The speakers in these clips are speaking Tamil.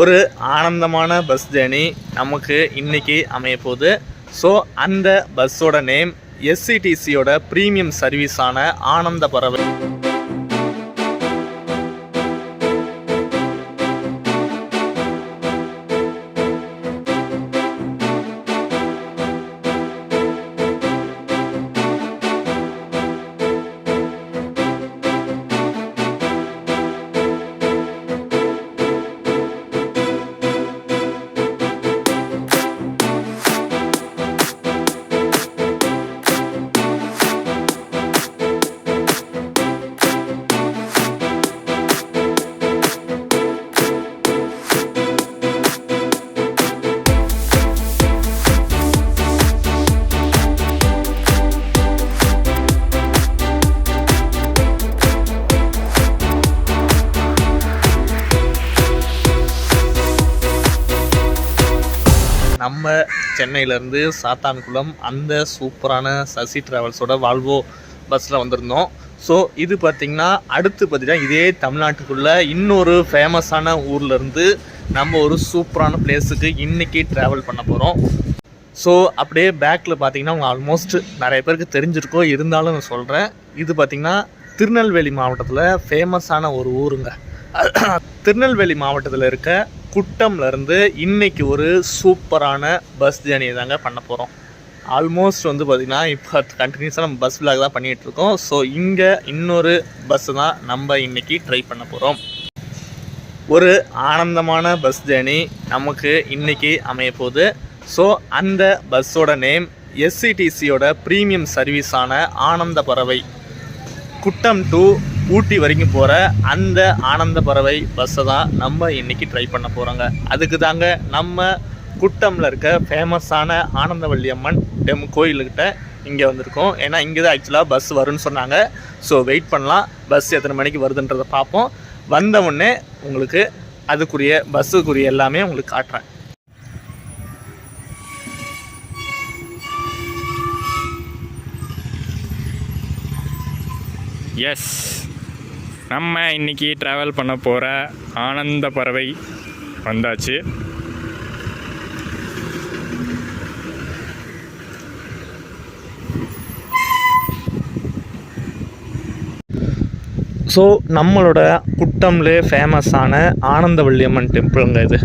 ஒரு ஆனந்தமான பஸ் ஜேர்னி நமக்கு இன்றைக்கி அமைய போகுது. ஸோ அந்த பஸ்ஸோட நேம் எஸ்சிடிசியோட ப்ரீமியம் சர்வீஸான ஆனந்த பறவை. நம்ம சென்னையிலேருந்து சாத்தான்குளம் அந்த சூப்பரான சசி ட்ராவல்ஸோட வால்வோ பஸ்ஸில் வந்திருந்தோம். ஸோ இது பார்த்திங்கன்னா அடுத்து பார்த்திங்கன்னா இதே தமிழ்நாட்டுக்குள்ளே இன்னொரு ஃபேமஸான ஊர்லேருந்து நம்ம ஒரு சூப்பரான பிளேஸுக்கு இன்றைக்கி ட்ராவல் பண்ண போகிறோம். ஸோ அப்படியே பேக்கில் பார்த்திங்கன்னா அவங்க ஆல்மோஸ்ட் நிறைய பேருக்கு தெரிஞ்சிருக்கோம், இருந்தாலும் நான் சொல்கிறேன். இது பார்த்திங்கன்னா திருநெல்வேலி மாவட்டத்தில் ஃபேமஸான ஒரு ஊருங்க. திருநெல்வேலி மாவட்டத்தில் இருக்க குட்டம்லேருந்து இன்றைக்கி ஒரு சூப்பரான பஸ் ஜேர்னி தாங்க பண்ண போகிறோம். ஆல்மோஸ்ட் வந்து பார்த்திங்கன்னா இப்போ கண்டினியூஸாக நம்ம பஸ் விலாக் தான் பண்ணிகிட்ருக்கோம். ஸோ இங்கே இன்னொரு பஸ்ஸு தான் நம்ம இன்றைக்கி ட்ரை பண்ண போகிறோம். ஒரு ஆனந்தமான பஸ் ஜேர்னி நமக்கு இன்றைக்கி அமைய போகுது. ஸோ அந்த பஸ்ஸோட நேம் எஸ்சிடிசியோட ப்ரீமியம் சர்வீஸான ஆனந்த பறவை. குட்டம் டு ஊட்டி வரைக்கும் போகிற அந்த ஆனந்த பறவை பஸ்ஸை தான் நம்ம இன்றைக்கி ட்ரை பண்ண போகிறோங்க. அதுக்கு தாங்க நம்ம குட்டமில் இருக்க ஃபேமஸான ஆனந்தவள்ளி அம்மன் கோயிலுக்கிட்ட இங்கே வந்திருக்கோம். ஏன்னா இங்கே தான் ஆக்சுவலாக பஸ் வரும்னு சொன்னாங்க. ஸோ வெயிட் பண்ணலாம், பஸ் எத்தனை மணிக்கு வருதுன்றதை பார்ப்போம். வந்த உடனே உங்களுக்கு அதுக்குரிய பஸ்ஸுக்குரிய எல்லாமே உங்களுக்கு காட்டுறேன். எஸ், நம்ம இன்றைக்கி ட்ராவல் பண்ண போகிற ஆனந்த பறவை வந்தாச்சு. ஸோ நம்மளோட குட்டம்லே ஃபேமஸான ஆனந்தவள்ளி அம்மன் டெம்பிளுங்க இது.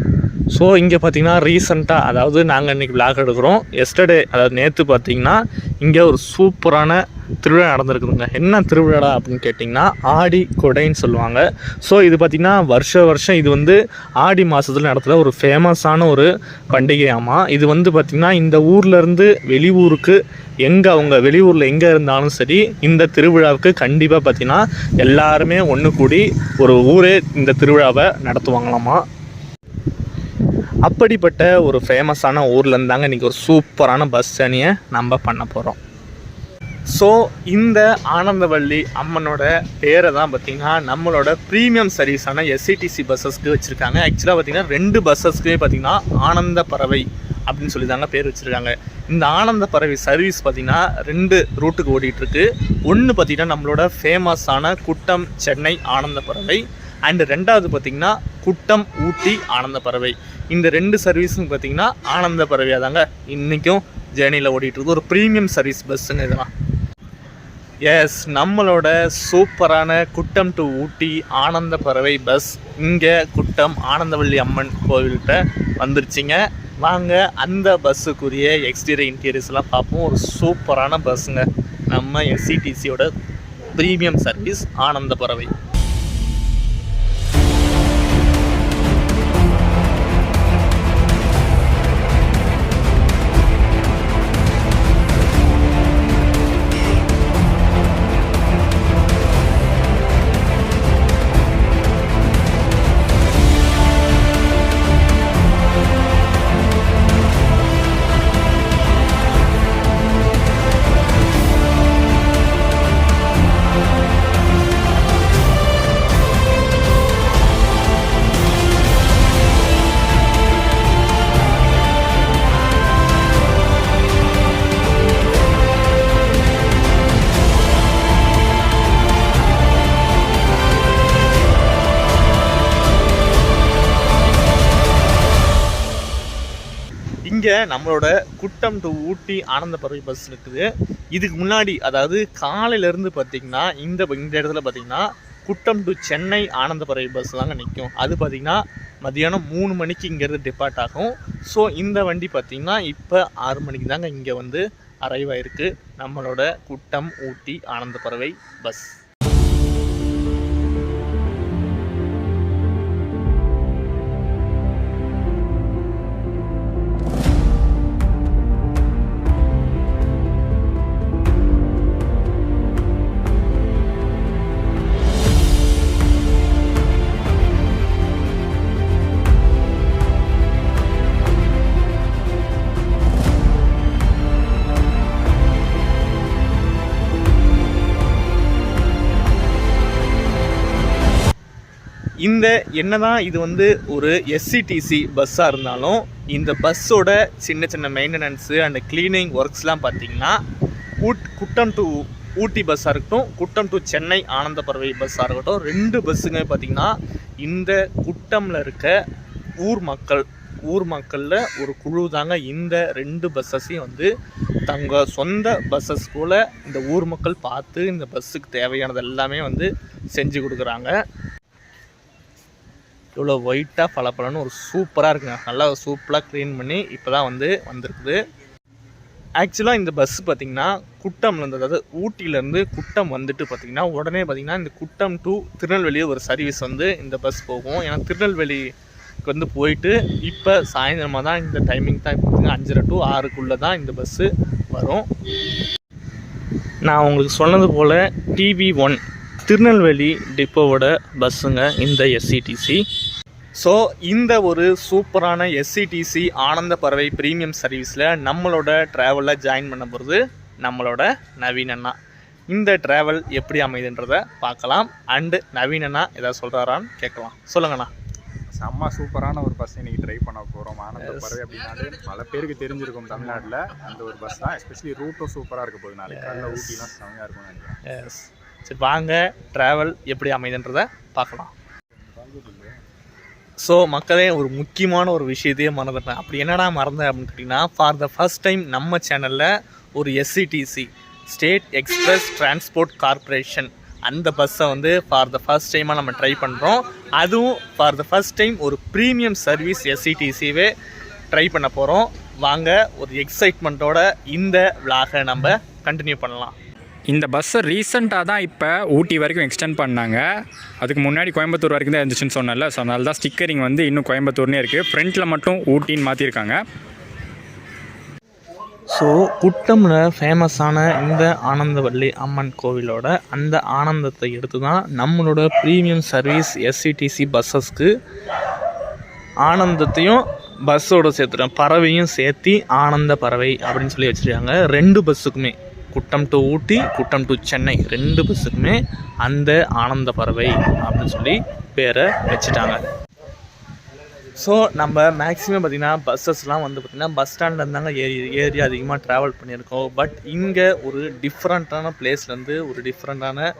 ஸோ இங்கே பார்த்திங்கன்னா ரீசெண்டாக, அதாவது நாங்கள் இன்றைக்கி விளாக் எடுக்கிறோம், எஸ்டர்டே அதாவது நேற்று பார்த்திங்கன்னா இங்கே ஒரு சூப்பரான திருவிழா நடந்திருக்குதுங்க. என்ன திருவிழா அப்படின்னு கேட்டிங்கன்னா ஆடி கொடைன்னு சொல்லுவாங்க. ஸோ இது பார்த்திங்கன்னா வருஷம் இது வந்து ஆடி மாதத்தில் நடத்துகிற ஒரு ஃபேமஸான ஒரு பண்டிகையாமா. இது வந்து பார்த்திங்கன்னா இந்த ஊர்லேருந்து வெளியூருக்கு அவங்க வெளியூரில் எங்கே இருந்தாலும் சரி இந்த திருவிழாவுக்கு கண்டிப்பாக பார்த்திங்கன்னா எல்லாருமே ஒன்று கூடி ஒரு ஊரே இந்த திருவிழாவை நடத்துவாங்களாமா. அப்படிப்பட்ட ஒரு ஃபேமஸான ஊரில் இருந்தாங்க இன்றைக்கி ஒரு சூப்பரான பஸ் ஜேர்னியை நம்ம பண்ண போகிறோம். ஸோ இந்த ஆனந்தவள்ளி அம்மனோட பேரை தான் பார்த்திங்கன்னா நம்மளோட ப்ரீமியம் சர்வீஸான எஸ்சிடிசி பஸ்ஸஸ்க்கு வச்சுருக்காங்க. ஆக்சுவலாக பார்த்திங்கன்னா 2 பஸ்ஸஸ்க்குமே பார்த்திங்கன்னா ஆனந்த பறவை அப்படின்னு சொல்லி தாங்க பேர் வச்சுருக்காங்க. இந்த ஆனந்த பறவை சர்வீஸ் பார்த்திங்கன்னா 2 ரூட்டுக்கு ஓடிட்டுருக்கு. ஒன்று பார்த்திங்கன்னா நம்மளோட ஃபேமஸான குட்டம் சென்னை ஆனந்த பறவை, அண்டு 2வது பார்த்திங்கன்னா குட்டம் ஊட்டி ஆனந்த பறவை. இந்த 2 சர்வீஸும் பார்த்திங்கன்னா ஆனந்த பறவையாக தாங்க இன்றைக்கும் ஜேர்னியில் ஓடிட்டுருக்கு. ஒரு ப்ரீமியம் சர்வீஸ் பஸ்ஸுங்க இதெல்லாம். எஸ், நம்மளோட சூப்பரான குட்டம் டு ஊட்டி ஆனந்த பறவை பஸ் இங்கே குட்டம் ஆனந்தவள்ளி அம்மன் கோவில்கிட்ட வந்துருச்சிங்க. வாங்க அந்த பஸ்ஸுக்குரிய எக்ஸ்டீரியர் இன்டீரியர்ஸ்லாம் பார்ப்போம். ஒரு சூப்பரான பஸ்ஸுங்க நம்ம எஸ்சிடிசியோட ப்ரீமியம் சர்வீஸ் ஆனந்த பறவை. இங்கே நம்மளோட குட்டம் டு ஊட்டி ஆனந்த பறவை பஸ் இருக்குது. இதுக்கு முன்னாடி அதாவது காலையிலேருந்து பார்த்திங்கன்னா இந்த இடத்துல பார்த்திங்கன்னா குட்டம் டு சென்னை ஆனந்த பறவை பஸ் தாங்க நிற்கும். அது பார்த்திங்கன்னா மதியானம் 3 மணிக்கு இங்கேருந்து டிபார்ட் ஆகும். ஸோ இந்த வண்டி பார்த்திங்கன்னா இப்போ 6 மணிக்கு தாங்க இங்கே வந்து அரைவ் ஆகிருக்கு நம்மளோட குட்டம் ஊட்டி ஆனந்த பறவை பஸ். இந்த என்னதான் இது வந்து ஒரு எஸ்சிடிசி பஸ்ஸாக இருந்தாலும் இந்த பஸ்ஸோட சின்ன சின்ன மெயின்டெனன்ஸு அண்ட் க்ளீனிங் ஒர்க்ஸ்லாம் பார்த்திங்கன்னா குட்டம் டு ஊட்டி பஸ்ஸாக இருக்கட்டும், குட்டம் டு சென்னை ஆனந்த பறவை பஸ்ஸாக இருக்கட்டும், 2 பஸ்ஸுங்க பார்த்திங்கன்னா இந்த குட்டமில் இருக்க ஊர் மக்களில் ஒரு குழு தாங்க இந்த 2 பஸ்ஸஸையும் வந்து தங்க சொந்த பஸ்ஸஸ் போல் இந்த ஊர் மக்கள் பார்த்து இந்த பஸ்ஸுக்கு தேவையானது எல்லாமே வந்து செஞ்சு கொடுக்குறாங்க. இவ்வளோ ஒயிட்டாக பளபளன்னு ஒரு சூப்பராக இருக்குங்க. நல்லா சூப்பராக க்ளீன் பண்ணி இப்போ தான் வந்திருக்குது. ஆக்சுவலாக இந்த பஸ் பார்த்திங்கன்னா குட்டம்லேருந்து, அதாவது ஊட்டியிலேருந்து குட்டம் வந்துட்டு பார்த்திங்கன்னா உடனே பார்த்திங்கன்னா இந்த குட்டம் டு திருநெல்வேலி ஒரு சர்வீஸ் வந்து இந்த பஸ் போகும். ஏன்னா திருநெல்வேலிக்கு வந்து போயிட்டு இப்போ சாயந்தரமாக தான் இந்த டைமிங் தான் பார்த்திங்கன்னா 5:30 to 6 தான் இந்த பஸ்ஸு வரும். நான் உங்களுக்கு சொன்னது போல் TV1 திருநெல்வேலி டிப்போவோட பஸ்ஸுங்க இந்த எஸ்சிடிசி. ஸோ இந்த ஒரு சூப்பரான எஸ்சிடிசி ஆனந்த பறவை ப்ரீமியம் சர்வீஸில் நம்மளோட ட்ராவலில் ஜாயின் பண்ண போகிறது நம்மளோட நவீன் அண்ணா. இந்த ட்ராவல் எப்படி அமைதுன்றதை பார்க்கலாம். அண்டு நவீன் அண்ணா எதாவது சொல்கிறாரான்னு கேட்கலாம். சொல்லுங்கண்ணா. செம்ம சூப்பரான ஒரு பஸ் இன்றைக்கி ட்ரை பண்ண போகிறோம். ஆனந்த பறவை அப்படின்னாலே பல பேருக்கு தெரிஞ்சிருக்கும் தமிழ்நாட்டில். அந்த ஒரு பஸ் தான். எஸ்பெஷலி ரூட்டும் சூப்பராக இருக்க போகுது. நாளைக்கு காலையில் ஊட்டிலாம் செம்மையாக இருக்கும்னு நினைக்கிறேன். எஸ், சரி வாங்க ட்ராவல் எப்படி அமைதுன்றதை பார்க்கலாம். ஸோ மக்களே, ஒரு முக்கியமான ஒரு விஷயத்தையே மறந்துட்டேன். அப்படி என்னடா மறந்தேன் அப்படின்னு கேட்டிங்கன்னா, ஃபார் த ஃபர்ஸ்ட் டைம் நம்ம சேனலில் ஒரு SCTC state express transport corporation அந்த பஸ்ஸை வந்து ஃபார் த ஃபர்ஸ்ட் டைமாக நம்ம ட்ரை பண்ணுறோம். அதுவும் ஃபார் த ஃபர்ஸ்ட் டைம் ஒரு ப்ரீமியம் சர்வீஸ் எஸ்சிடிசிவே ட்ரை பண்ண போகிறோம். வாங்க ஒரு எக்ஸைட்மெண்ட்டோட இந்த விளாகை நம்ம கண்டினியூ பண்ணலாம். இந்த பஸ்ஸை ரீசெண்டாக தான் இப்போ ஊட்டி வரைக்கும் எக்ஸ்டெண்ட் பண்ணாங்க. அதுக்கு முன்னாடி கோயம்புத்தூர் வரைக்கும் தான் இருந்துச்சுன்னு சொன்னல. ஸோ அதனால தான் ஸ்டிக்கரிங் வந்து இன்னும் கோயம்புத்தூர்னே இருக்குது. ஃப்ரண்ட்டில் மட்டும் ஊட்டின்னு மாற்றிருக்காங்க. ஸோ குட்டமில் ஃபேமஸான இந்த ஆனந்தவல்லி அம்மன் கோவிலோட அந்த ஆனந்தத்தை எடுத்து தான் நம்மளோட ப்ரீமியம் சர்வீஸ் எஸ்சிடிசி பஸ்ஸஸ்க்கு ஆனந்தத்தையும் பஸ்ஸோடு சேர்த்துட்டோம், பறவையும் சேர்த்து ஆனந்த பறவை அப்படின்னு சொல்லி வச்சுருக்காங்க. 2 பஸ்ஸுக்குமே, குட்டம் டு ஊட்டி, குட்டம் டு சென்னை 2 பஸ்ஸுக்குமே அந்த ஆனந்த பறவை அப்படின்னு சொல்லி பேரை வச்சுட்டாங்க. ஸோ நம்ம மேக்ஸிமம் பார்த்திங்கன்னா பஸ்ஸஸ்லாம் வந்து பார்த்திங்கன்னா பஸ் ஸ்டாண்டில் இருந்தாங்க ஏறி அதிகமாக ட்ராவல் பண்ணியிருக்கோம். பட் இங்கே ஒரு டிஃப்ரெண்ட்டான பிளேஸ்லேருந்து ஒரு டிஃப்ரெண்ட்டான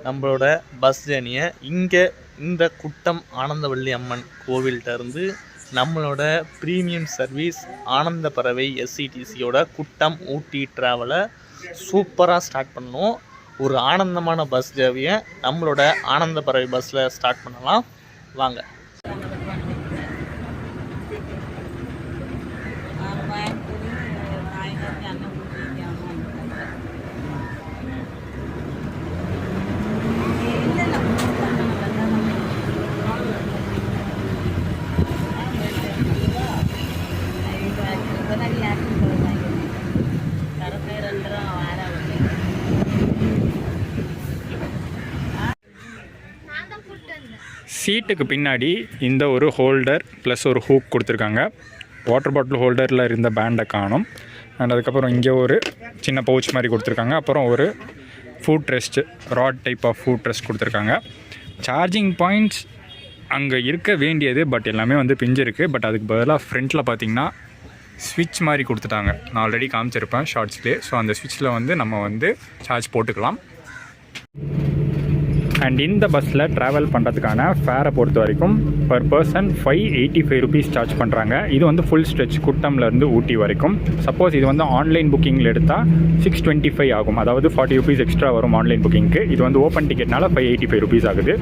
நம்மளோட பஸ் ஜேர்னியை இங்கே இந்த குட்டம் ஆனந்தவல்லி அம்மன் கோவில்கிட்டருந்து நம்மளோட ப்ரீமியம் சர்வீஸ் ஆனந்த பறவை எஸ்சிடிசியோட குட்டம் ஊட்டி ட்ராவலை சூப்பராக ஸ்டார்ட் பண்ணோம். ஒரு ஆனந்தமான பஸ் ஜேர்னியை நம்மளோட ஆனந்த பறவை பஸ்ஸில் ஸ்டார்ட் பண்ணலாம். வாங்க. சீட்டுக்கு பின்னாடி இந்த ஒரு ஹோல்டர் ப்ளஸ் ஒரு ஹூக் கொடுத்துருக்காங்க. வாட்டர் பாட்டில் ஹோல்டரில் இருந்த பேண்டை காணும். அண்ட் அதுக்கப்புறம் இங்கே ஒரு சின்ன பவுச் மாதிரி கொடுத்துருக்காங்க. அப்புறம் ஒரு foot rest, rod type of foot rest கொடுத்துருக்காங்க. சார்ஜிங் பாயிண்ட்ஸ் அங்கே இருக்க வேண்டியது, பட் எல்லாமே வந்து பிஞ்சு இருக்குது. பட் அதுக்கு பதிலாக ஃப்ரண்ட்டில் பார்த்திங்கன்னா ஸ்விட்ச் மாதிரி கொடுத்துட்டாங்க. நான் ஆல்ரெடி காமிச்சிருப்பேன் ஷார்ட்ஸ்லேயே. ஸோ அந்த ஸ்விட்சில் வந்து நம்ம வந்து சார்ஜ் போட்டுக்கலாம். அண்ட் இந்த பஸ்ஸில் ட்ராவல் பண்ணுறதுக்கான ஃபேரை பொறுத்த வரைக்கும் பர் பர்சன் 585 ருபீஸ் சார்ஜ் பண்ணுறாங்க. இது வந்து ஃபுல் ஸ்ட்ரெச் குட்டம்லேருந்து ஊட்டி வரைக்கும். சப்போஸ் இது வந்து ஆன்லைன் புக்கிங்கில் எடுத்தால் 625 ஆகும், அதாவது 40 ருபீஸ் எக்ஸ்ட்ரா வரும் ஆன்லைன் புக்கிங்க்கு. இது வந்து ஓப்பன் டிக்கெட்னால 585 ருபீஸ் ஆகுது.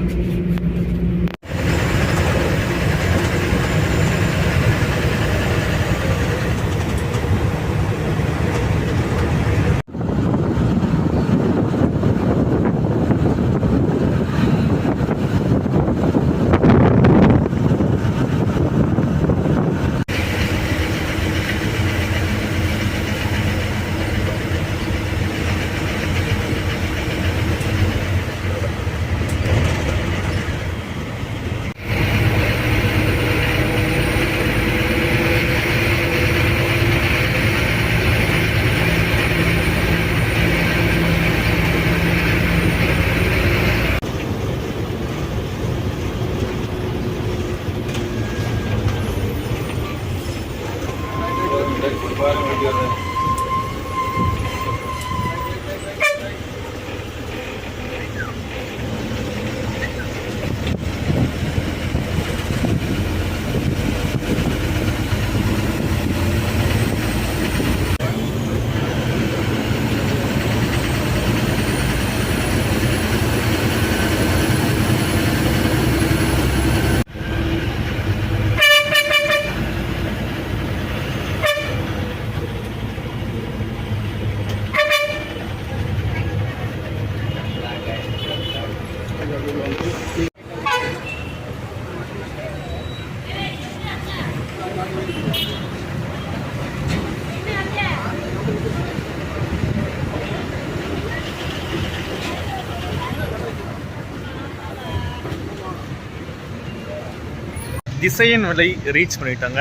திசையன் விலை ரீச் பண்ணிட்டாங்க.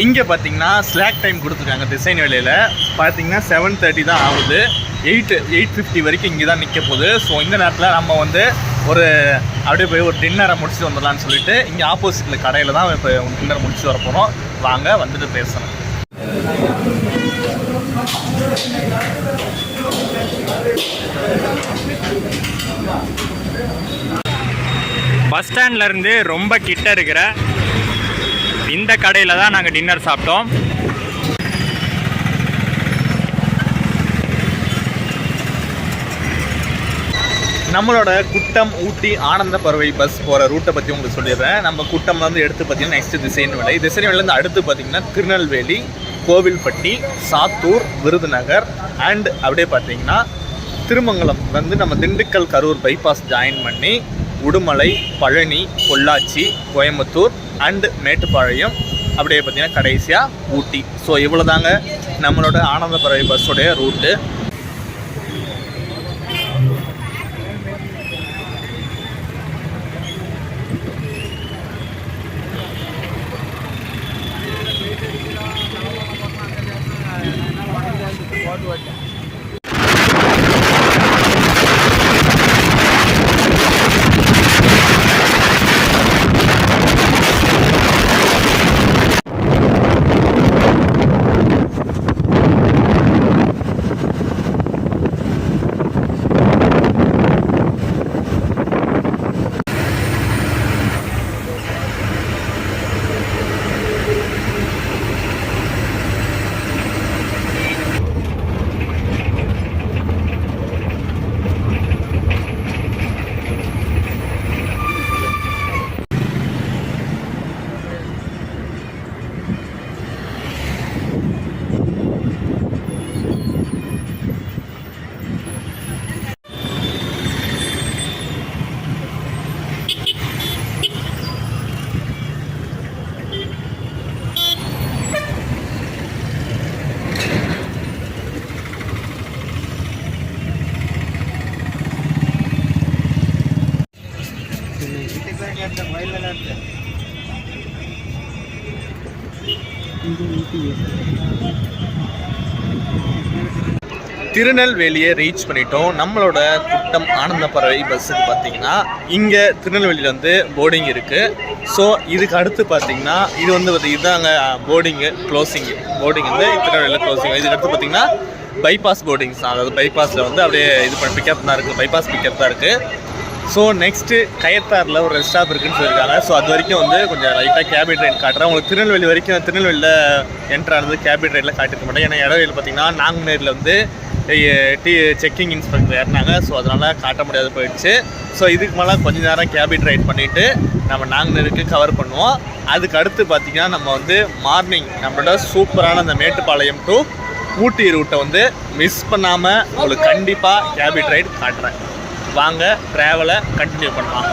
இங்கே பார்த்தீங்கன்னா ஸ்லாக் டைம் கொடுத்துருக்காங்க. திசையன் விலையில் பார்த்தீங்கன்னா 7:30 தான் ஆகுது. 8:50 வரைக்கும் இங்கே தான் நிற்க போகுது. ஸோ இந்த நேரத்தில் நம்ம வந்து ஒரு அப்படியே போய் ஒரு டின்னரை முடிச்சுட்டு வந்துடலான்னு சொல்லிட்டு இங்கே ஆப்போசிட்டில் கடையில் தான் இப்போ டின்னர் முடிச்சுட்டு வர போகிறோம். வாங்க வந்துட்டு பேசணும். பஸ் ஸ்டாண்ட்லேருந்து ரொம்ப கிட்ட இருக்கிற இந்த கடையில் தான் நாங்கள் டின்னர் சாப்பிட்டோம். நம்மளோட குட்டம் ஊட்டி ஆனந்த பறவை பஸ் போகிற ரூட்டை பற்றி உங்களுக்கு சொல்லிடுறேன். நம்ம குட்டம்லேருந்து எடுத்து பார்த்தீங்கன்னா நெக்ஸ்ட்டு திசையன் விலையிலேருந்து அடுத்து பார்த்தீங்கன்னா திருநெல்வேலி, கோவில்பட்டி, சாத்தூர், விருதுநகர் அண்ட் அப்படியே பார்த்தீங்கன்னா திருமங்கலம் வந்து நம்ம திண்டுக்கல் கரூர் பைபாஸ் ஜாயின் பண்ணி உடுமலை, பழனி, பொள்ளாச்சி, கோயம்புத்தூர் அண்ட் மேட்டுப்பாளையம் அப்படியே பார்த்தீங்கன்னா கடைசியாக ஊட்டி. ஸோ இவ்வளோ தாங்க நம்மளோட ஆனந்த பறவை பஸ்ஸோடைய ரூட்டு. திருநெல்வேலியை ரீச் பண்ணிட்டோம். நம்மளோட குட்டம் ஆனந்த பறவை பஸ்ஸுக்கு பார்த்தீங்கன்னா இங்கே திருநெல்வேலியில் வந்து போர்டிங் இருக்குது. ஸோ இதுக்கு அடுத்து பார்த்தீங்கன்னா இது வந்து இதுதாங்க போர்டிங்கு க்ளோசிங்கு. போர்டிங் வந்து திருநெல்வேலியில் க்ளோசிங். இதுக்கு அடுத்து பார்த்தீங்கன்னா பைபாஸ் போர்டிங்ஸ் தான். அதாவது பைபாஸில் வந்து அப்படியே இது பண்ணி பிக்கப் தான் இருக்குது. பைபாஸ் பிக்கப் தான் இருக்குது. ஸோ நெக்ஸ்ட்டு கயத்தாரில் ஒரு ரெஸ்ட் ஸ்டாப் இருக்குன்னு சொல்லியிருக்காங்க. ஸோ அது வரைக்கும் வந்து கொஞ்சம் லைட்டாக கேபின் ட்ரெயின் காட்டுறேன். உங்களுக்கு திருநெல்வேலி வரைக்கும் திருநெல்வேலியில் என்ட்ரானது கேபின் ட்ரெயினில் காட்டிருக்க மாட்டேன். ஏன்னா இடவேல பார்த்தீங்கன்னா நாங்குநேரில் வந்து செக்கிங் இன்ஸ்பெக்டர் ஏறினாங்க. ஸோ அதனால் காட்ட முடியாது போயிடுச்சு. ஸோ இதுக்கு மேலே கொஞ்சம் நேரம் கேபின் ரைட் பண்ணிவிட்டு நம்ம நாங்குநேருக்கு கவர் பண்ணுவோம். அதுக்கு அடுத்து பார்த்திங்கன்னா நம்ம வந்து மார்னிங் நம்மளோட சூப்பரான அந்த மேட்டுப்பாளையம் டு ஊட்டி ரூட்டை வந்து மிஸ் பண்ணாமல் உங்களுக்கு கண்டிப்பாக கேபின் ரைட் காட்டுறேன். வாங்க ட்ராவலை கண்டினியூ பண்ணலாம்.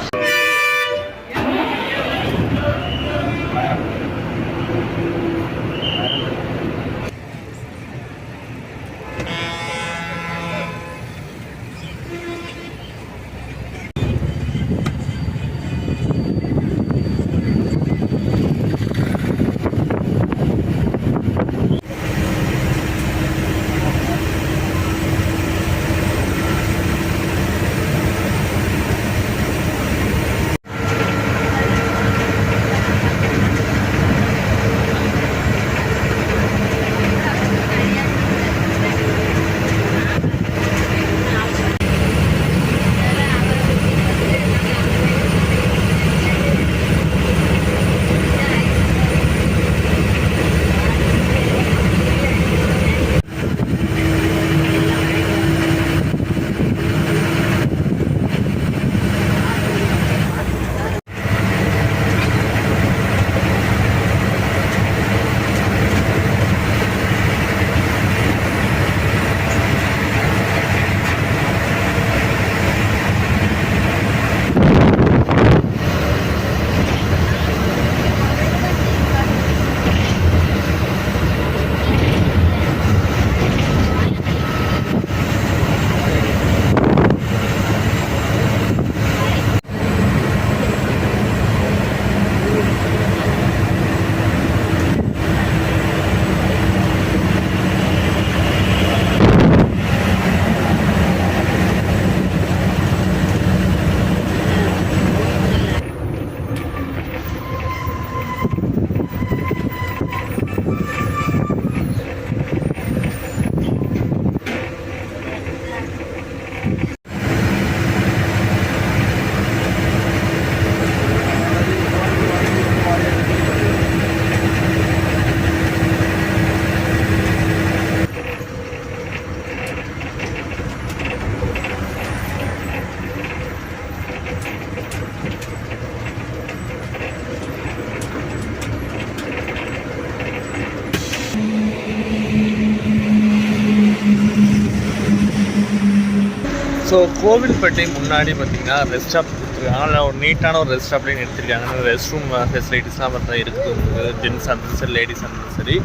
ஸோ கோவில்பேட்டை முன்னாடி பார்த்தீங்கன்னா ரெஸ்ட் ஸ்டாப் கொடுத்துருக்காங்க. அதில் ஒரு நீட்டான ஒரு ரெஸ்ட் ஸ்டாப்லேயும் எடுத்துருக்காங்க. ரெஸ்ட் ரூம் ஃபெசிலிட்டிஸ்லாம் பார்த்தா இருக்குது, ஜென்ஸ் இருந்தாலும் சரி லேடிஸ் இருந்தாலும் சரி.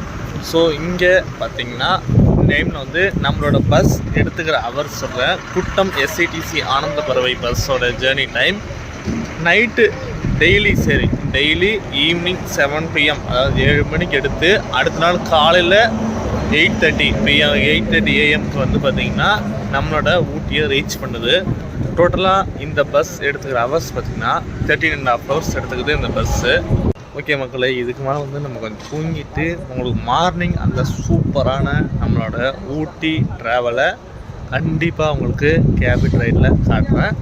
ஸோ இங்கே பார்த்தீங்கன்னா டைமில் வந்து நம்மளோட பஸ் எடுத்துக்கிற அவர் சொல்கிறேன். குட்டம் எஸ்ஐடிசி ஆனந்த பறவை பஸ்ஸோட journey time night daily evening 7 PM, அதாவது 7 மணிக்கு எடுத்து அடுத்த நாள் காலையில் 8:30 AM வந்து பார்த்திங்கன்னா நம்மளோட ஊட்டியை ரீச் பண்ணுது. டோட்டலாக இந்த பஸ் எடுத்துக்கிற ஹவர்ஸ் பார்த்திங்கன்னா 13.5 hours எடுத்துக்குது இந்த பஸ்ஸு. ஓகே மக்களே, இதுக்கு மேலே வந்து நம்ம கொஞ்சம் தூங்கிட்டு உங்களுக்கு மார்னிங் அந்த சூப்பரான நம்மளோட ஊட்டி ட்ராவலை கண்டிப்பாக உங்களுக்கு கேபின் ரைடில் காட்டுறேன்.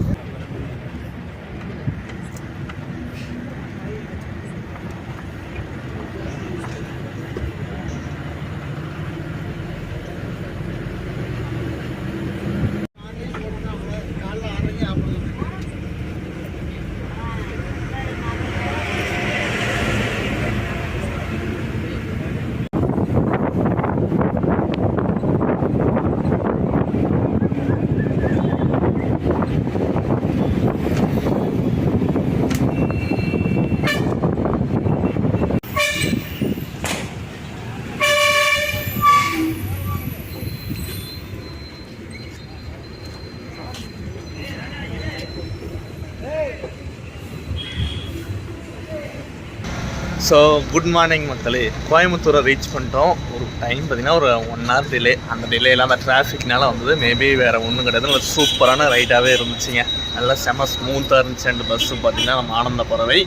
ஸோ குட் மார்னிங் மக்களே, கோயம்புத்தூரை ரீச் பண்ணிட்டோம். ஒரு டைம் பார்த்திங்கன்னா ஒரு 1 hour டிலே. அந்த டிலேலாம் அந்த டிராஃபிக்னால வந்தது. மேபி வேறு ஒன்றும் கிடையாது. நல்ல சூப்பரான ரைடாகவே இருந்துச்சுங்க. நல்லா செம ஸ்மூத்தாக இருந்துச்சு. அண்ட் பஸ்ஸு பார்த்திங்கன்னா நம்ம ஆனந்த பறவை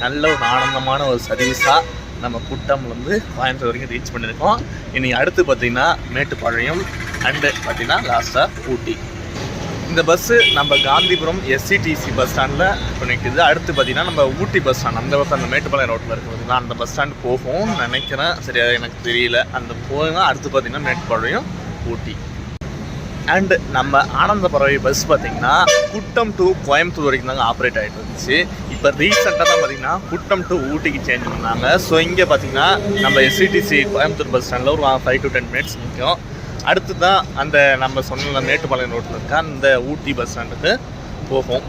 நல்ல ஒரு ஆனந்தமான ஒரு சர்வீஸாக நம்ம குட்டம்லேருந்து கோயம்புத்தூர் வரைக்கும் ரீச் பண்ணியிருக்கோம். இனி அடுத்து பார்த்திங்கன்னா மேட்டுப்பாளையம் அண்டு பார்த்திங்கன்னா லாஸ்ட்டாக ஊட்டி. இந்த பஸ்ஸு நம்ம காந்திபுரம் SCTC பஸ் ஸ்டாண்டில் இப்போ நிற்குது. அடுத்து பார்த்திங்கன்னா நம்ம ஊட்டி பஸ் ஸ்டாண்ட், அந்த பஸ் அந்த மேட்டுப்பாளையம் ரோட்டில் இருக்குது பார்த்திங்கன்னா, அந்த பஸ் ஸ்டாண்டு போகும்னு நினைக்கிறேன், சரியாக எனக்கு தெரியல. அந்த போகுங்க. அடுத்து பார்த்திங்கன்னா மேட்டுப்பாளையம் ஊட்டி. அண்டு நம்ம ஆனந்த பறவை பஸ் பார்த்திங்கன்னா குட்டம் டு கோயம்புத்தூர் வரைக்கும் தாங்க ஆப்ரேட் ஆகிட்டு இருந்துச்சு. இப்போ ரீசெண்டாக தான் பார்த்திங்கன்னா குட்டம் டு ஊட்டிக்கு சேஞ்ச் பண்ணாங்க. ஸோ இங்கே பார்த்திங்கன்னா நம்ம SCTC கோயம்புத்தூர் பஸ் ஸ்டாண்டில் ஒரு 5 to 10 minutes நிற்கும். அடுத்து தான் அந்த நம்ம சொன்ன மேட்டுப்பாளையம் ரோட்டில் இருக்க அந்த ஊட்டி பஸ் ஸ்டாண்டுக்கு போகும்.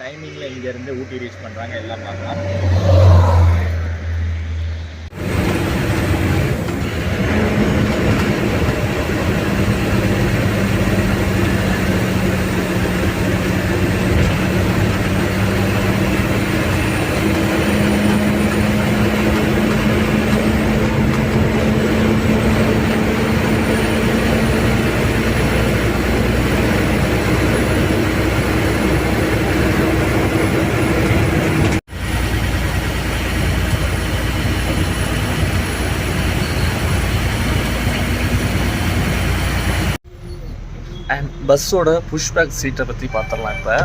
டைமிங்கில் இங்கேருந்து ஊட்டி ரீச் பண்ணுறாங்க, எல்லாம் பார்க்கலாம். அண்ட் பஸ்ஸோட புஷ்பேக் சீட்டை பற்றி பார்த்துடலாம். இப்போ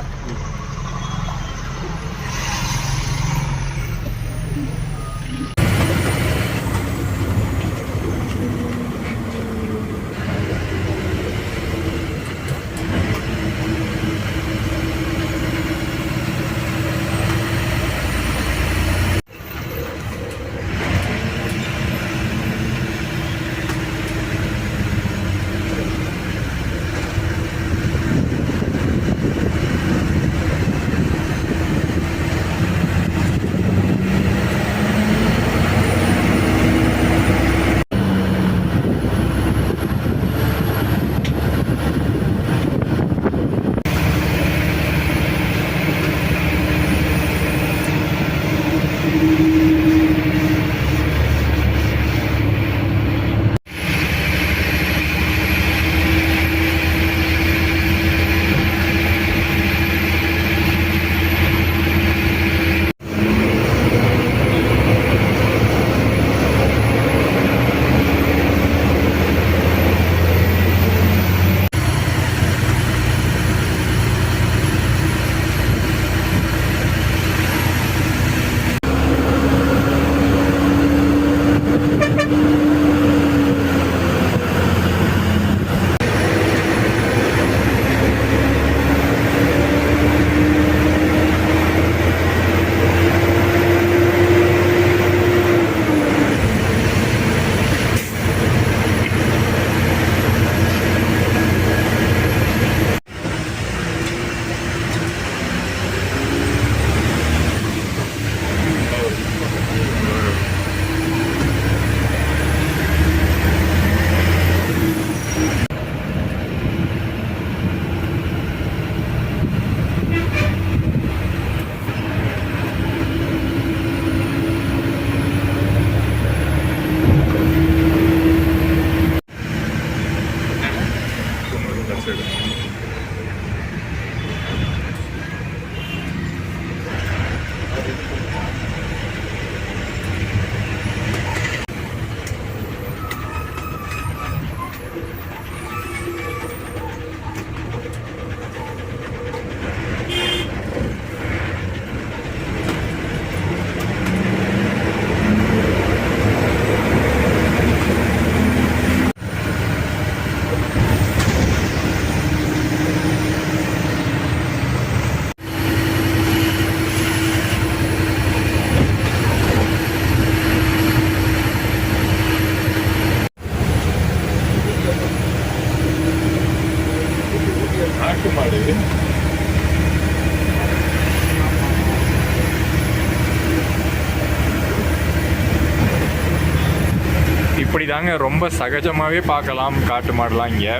தாங்க ரொம்ப சகஜமாகவே பார்க்கலாம் காட்டு மாடலாம் இங்கே.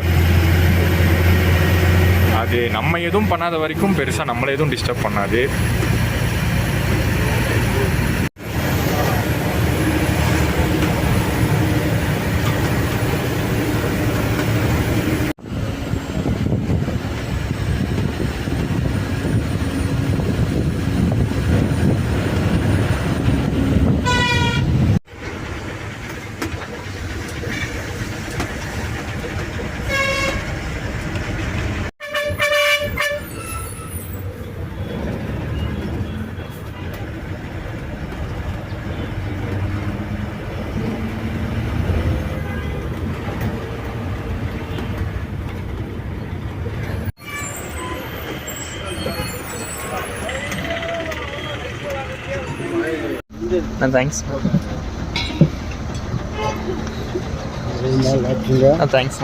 அது நம்ம எதுவும் பண்ணாத வரைக்கும் பெருசாக நம்மளை எதுவும் டிஸ்டர்ப் பண்ணாது. தேங்க்ஸ். தேங்க்ஸ்.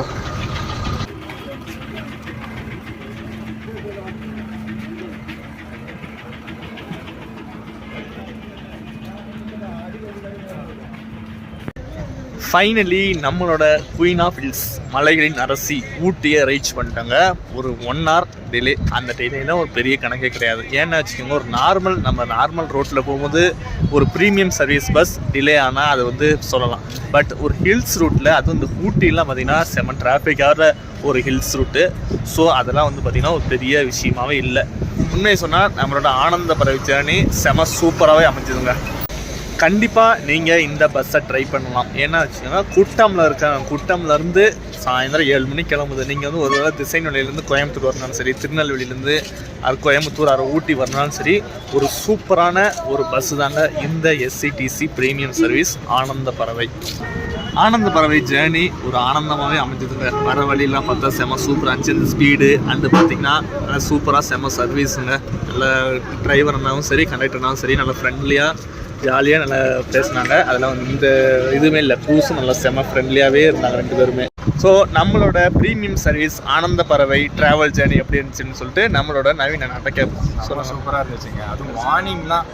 ஃபைனலி நம்மளோட குயின் ஆஃப் ஹில்ஸ் மலைகளின் அரசி ஊட்டியை ரீச் பண்ணிட்டாங்க. ஒரு 1 hour டிலே. அந்த டிலேலாம் ஒரு பெரிய கணக்கே கிடையாது. ஏன்னா வச்சுக்கோங்க, ஒரு நார்மல் ரோட்டில் போகும்போது ஒரு ப்ரீமியம் சர்வீஸ் பஸ் டிலே ஆனால் அது வந்து சொல்லலாம். பட் ஒரு ஹில்ஸ் ரூட்டில், அதுவும் இந்த ஊட்டிலாம் பார்த்திங்கன்னா செம டிராஃபிக்காக ஒரு ஹில்ஸ் ரூட்டு. ஸோ அதெல்லாம் வந்து பார்த்திங்கன்னா ஒரு பெரிய விஷயமாகவே இல்லை. உண்மையை சொன்னால் நம்மளோட ஆனந்த பறவை ஜேர்னி செம சூப்பராகவே அமைஞ்சதுங்க. கண்டிப்பாக நீங்கள் இந்த பஸ்ஸை ட்ரை பண்ணலாம். ஏன்னா வச்சுக்கோங்க, குட்டம்லேருந்து சாயந்தரம் 7 மணிக்கு கிளம்புது. நீங்கள் வந்து ஒரு வேளை திசைநிலையிலேருந்து கோயம்புத்தூர் வரனாலும் சரி, திருநெல்வேலியிலேருந்து கோயம்புத்தூர் ஊட்டி வரனாலும் சரி, ஒரு சூப்பரான ஒரு பஸ்ஸு தாங்க இந்த எஸ்சிடிசி ப்ரீமியம் சர்வீஸ் ஆனந்த பறவை ஜேர்னி. ஒரு ஆனந்தமாகவே அமைஞ்சதுங்க. வர வழியெலாம் பார்த்தா செம சூப்பராக இருந்துச்சு. இந்த ஸ்பீடு அண்டு பார்த்திங்கன்னா நல்லா சூப்பராக செம சர்வீஸுங்க. நல்ல டிரைவர்னாலும் சரி, கண்டக்டர்னாலும் சரி, நல்லா ஃப்ரெண்ட்லியாக ஜாலியாக நல்லா பேசினாங்க. அதெல்லாம் வந்து இந்த இதுவுமே இல்லை, புதுசும் நல்லா செம ஃப்ரெண்ட்லியாகவே இருந்தாங்க 2 பேருமே. ஸோ நம்மளோட ப்ரீமியம் சர்வீஸ் ஆனந்த பறவை ட்ராவல் ஜேர்னி எப்படி இருந்துச்சுன்னு சொல்லிட்டு நம்மளோட நவீன அண்ணாட்ட கேட்போம். சூப்பராக இருந்துச்சுங்க. அதுவும் மார்னிங்லாம்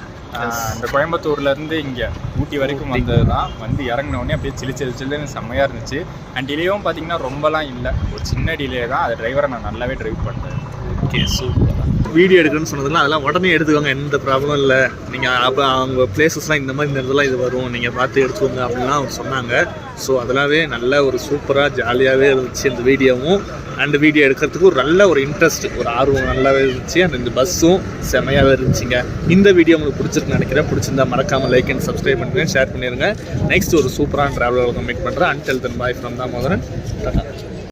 இந்த கோயம்புத்தூர்லேருந்து இங்கே ஊட்டி வரைக்கும் வந்தது தான். வந்து இறங்கினோடனே அப்படியே சில்லுன்னு செம்மையாக இருந்துச்சு. அண்ட் டிலேவும் பார்த்தீங்கன்னா ரொம்பலாம் இல்லை, ஒரு சின்ன டிலே தான். அது டிரைவரை நான் நல்லாவே ட்ரைவ் பண்ணேன். Okay, super. வீடியோ எடுக்கணும்னு சொன்னதுலாம் அதெல்லாம் உடனே எடுத்துக்கோங்க, எந்த ப்ராப்ளமும் இல்லை. நீங்கள் அப்போ அவங்க பிளேசஸ்லாம் இந்த மாதிரி இந்த இடத்துல இது வரும், நீங்கள் பார்த்து எடுத்துக்கோங்க அப்படின்லாம் அவங்க சொன்னாங்க. ஸோ அதெல்லாவே நல்ல ஒரு சூப்பராக ஜாலியாகவே இருந்துச்சு இந்த வீடியோவும். அண்ட் வீடியோ எடுக்கிறதுக்கு ஒரு நல்ல ஒரு இன்ட்ரெஸ்ட், ஒரு ஆர்வம் நல்லாவே இருந்துச்சு. அண்ட் இந்த பஸ்ஸும் செமையாகவே இருந்துச்சுங்க. இந்த வீடியோ உங்களுக்கு பிடிச்சிருக்குன்னு நினைக்கிறேன். பிடிச்சிருந்தா மறக்காமல் லைக் அண்ட் சப்ஸ்கிரைப் பண்ணுங்க, ஷேர் பண்ணிடுங்க. நெக்ஸ்ட் ஒரு சூப்பரான ட்ராவலர் மீட் பண்ணுறேன். Until then bye from Damodaran.